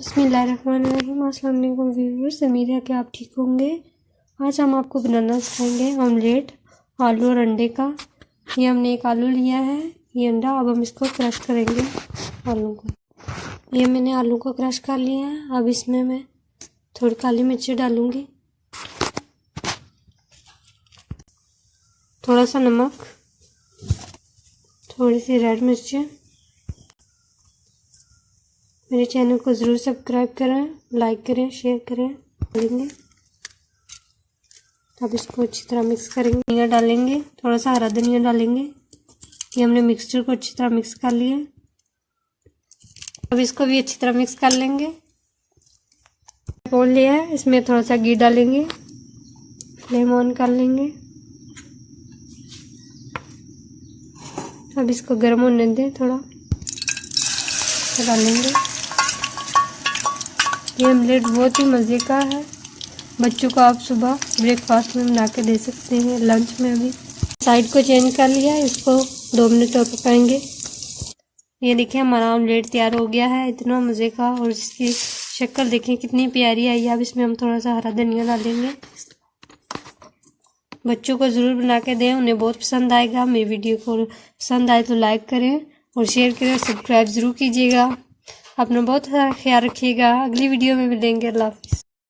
बिस्मिल्लाहिर्रहमानिर्रहीम। अस्सलाम वालेकुम व्यूअर्स, उम्मीद है कि आप ठीक होंगे। आज हम आपको बनाना सिखाएंगे ऑमलेट आलू और अंडे का। ये हमने एक आलू लिया है, ये अंडा। अब हम इसको क्रश करेंगे आलू को। ये मैंने आलू को क्रश कर लिया है। अब इसमें मैं थोड़ी काली मिर्ची डालूंगी, थोड़ा सा नमक, थोड़ी सी रेड मिर्ची। मेरे चैनल को ज़रूर सब्सक्राइब करें, लाइक करें, शेयर करें। डालेंगे, अब इसको अच्छी तरह मिक्स करेंगे। धनिया डालेंगे, थोड़ा सा हरा धनिया डालेंगे। ये हमने मिक्सचर को अच्छी तरह मिक्स कर लिया। अब इसको भी अच्छी तरह मिक्स कर लेंगे। खोल लिया है, इसमें थोड़ा सा घी डालेंगे, फ्लेम ऑन कर लेंगे। अब इसको गर्म होने दें, थोड़ा डालेंगे। ये ऑमलेट बहुत ही मज़े का है। बच्चों को आप सुबह ब्रेकफास्ट में बना के दे सकते हैं, लंच में भी। साइड को चेंज कर लिया, इसको 2 मिनट और पकाएंगे। ये देखिए हमारा ऑमलेट तैयार हो गया है, इतना मज़े का। और इसकी शक्ल देखें कितनी प्यारी आई है। अब इसमें हम थोड़ा सा हरा धनिया डालेंगे। बच्चों को ज़रूर बना के दें, उन्हें बहुत पसंद आएगा। मेरी वीडियो को पसंद आए तो लाइक करें और शेयर करें, सब्सक्राइब ज़रूर कीजिएगा। अपना बहुत सारा ख्याल रखिएगा। अगली वीडियो में मिलेंगे। अल्लाह हाफ़िज़।